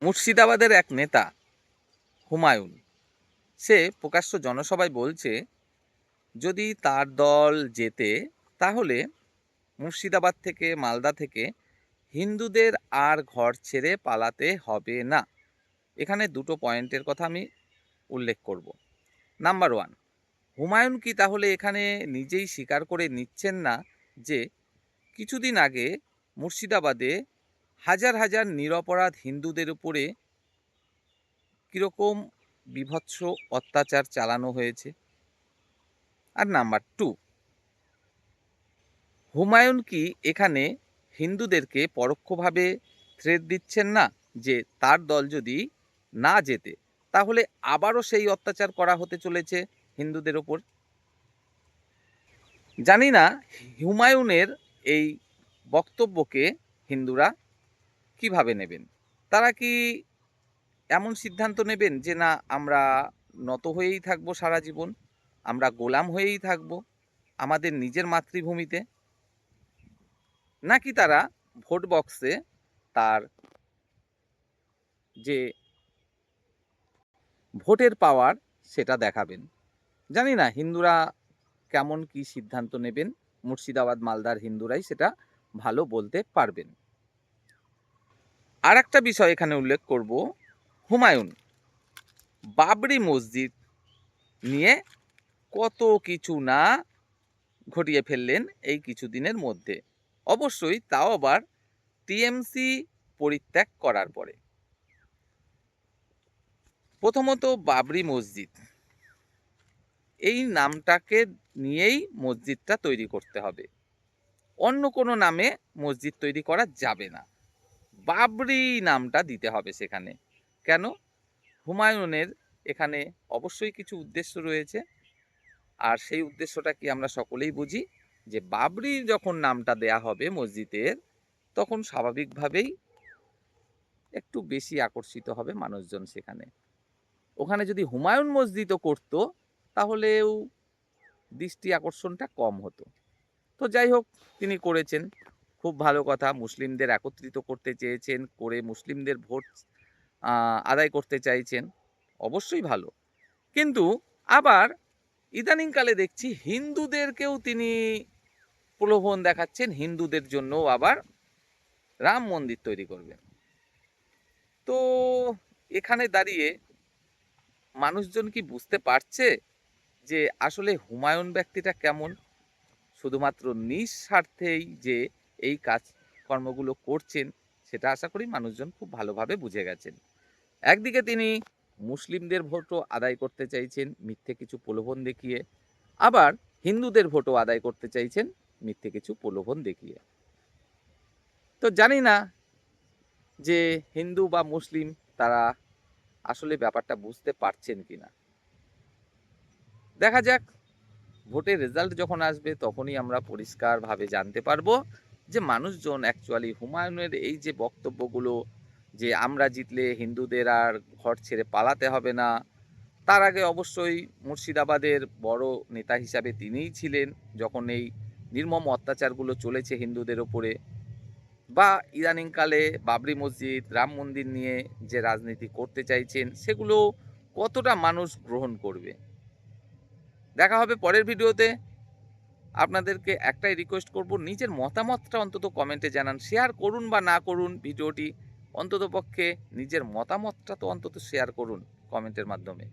মুর্শিদাবাদের এক নেতা হুমায়ুন, সে প্রকাশ্য জনসভায় বলছে যদি তার দল জেতে তাহলে মুর্শিদাবাদ থেকে, মালদা থেকে হিন্দুদের আর ঘর ছেড়ে পালাতে হবে না। এখানে দুটো পয়েন্টের কথা আমি উল্লেখ করব। নাম্বার ওয়ান, হুমায়ুন কি তাহলে এখানে নিজেই স্বীকার করে নিচ্ছেন না যে কিছুদিন আগে মুর্শিদাবাদে হাজার হাজার নিরপরাধ হিন্দুদের উপরে কীরকম বীভৎস অত্যাচার চালানো হয়েছে? আর নাম্বার টু, হুমায়ুন কি এখানে হিন্দুদেরকে পরোক্ষভাবে থ্রেট দিচ্ছেন না যে তার দল যদি না জেতে তাহলে আবারও সেই অত্যাচার করা হতে চলেছে হিন্দুদের ওপর? জানি না হুমায়ুনের এই বক্তব্যকে হিন্দুরা কিভাবে নেবেন। তারা কি এমন সিদ্ধান্ত নেবেন যে না, আমরা নত হয়েই থাকবো সারা জীবন, আমরা গোলাম হয়েই থাকবো আমাদের নিজের মাতৃভূমিতে? নাকি তারা ভোট বক্সে তার যে ভোটের পাওয়ার সেটা দেখাবেন? জানি না হিন্দুরা কেমন কি সিদ্ধান্ত নেবেন, মুর্শিদাবাদ মালদার হিন্দুরাই সেটা ভালো বলতে পারবেন। আর একটা বিষয় এখানে উল্লেখ করব, হুমায়ুন বাবরি মসজিদ নিয়ে কত কিছু না ঘটিয়ে ফেললেন এই কিছুদিনের মধ্যে, অবশ্যই তাও আবার টিএমসি পরিত্যাগ করার পরে। প্রথমত বাবরি মসজিদ, এই নামটাকে নিয়েই মসজিদটা তৈরি করতে হবে, অন্য কোনো নামে মসজিদ তৈরি করা যাবে না, বাবরি নামটা দিতে হবে সেখানে। কেন? হুমায়ুনের এখানে অবশ্যই কিছু উদ্দেশ্য রয়েছে, আর সেই উদ্দেশ্যটা কি আমরা সকলেই বুঝি, যে বাবরি যখন নামটা দেয়া হবে মসজিদের তখন স্বাভাবিকভাবেই একটু বেশি আকর্ষিত হবে মানুষজন সেখানে। ওখানে যদি হুমায়ুন মসজিদও করতো তাহলেও দৃষ্টি আকর্ষণটা কম হতো। তো যাই হোক, তিনি করেছেন, খুব ভালো কথা। মুসলিমদের একত্রিত করতে চেয়েছেন, করে মুসলিমদের ভোট আদায় করতে চাইছেন, অবশ্যই ভালো। কিন্তু আবার ইদানিংকালে দেখছি হিন্দুদেরকেও তিনি প্রলোভন দেখাচ্ছেন, হিন্দুদের জন্যও আবার রাম মন্দির তৈরি করবেন। তো এখানে দাঁড়িয়ে মানুষজন কি বুঝতে পারছে যে আসলে হুমায়ুন ব্যক্তিটা কেমন? শুধুমাত্র নিঃস্বার্থেই যে এই কাজকর্মগুলো করছেন সেটা আশা করি মানুষজন খুব ভালোভাবে বুঝে গেছেন। একদিকে তিনি মুসলিমদের ভোটও আদায় করতে চাইছেন মিথ্যে কিছু প্রলোভন দেখিয়ে, আবার হিন্দুদের ভোটও আদায় করতে চাইছেন মিথ্যে কিছু প্রলোভন দেখিয়ে। তো জানি না যে হিন্দু বা মুসলিম তারা আসলে ব্যাপারটা বুঝতে পারছেন কিনা। দেখা যাক, ভোটের রেজাল্ট যখন আসবে তখনই আমরা পরিষ্কারভাবে জানতে পারবো যে মানুষজন অ্যাকচুয়ালি হুমায়ুনের এই যে বক্তব্যগুলো, যে আমরা জিতলে হিন্দুদের আর ঘর ছেড়ে পালাতে হবে না, তার আগে অবশ্যই মুর্শিদাবাদের বড় নেতা হিসাবে তিনিই ছিলেন যখন এই নির্মম অত্যাচারগুলো চলেছে হিন্দুদের ওপরে, বা ইদানিংকালে বাবরি মসজিদ, রাম মন্দির নিয়ে যে রাজনীতি করতে চাইছেন সেগুলো কতটা মানুষ গ্রহণ করবে। দেখা হবে পরের ভিডিওতে। আপনাদেরকে একটাই রিকোয়েস্ট করব, নিজের মতামতটা অন্তত কমেন্টে জানান। শেয়ার করুন বা না করুন ভিডিওটি, অন্ততপক্ষে নিজের মতামতটা তো অন্তত শেয়ার করুন কমেন্টের মাধ্যমে।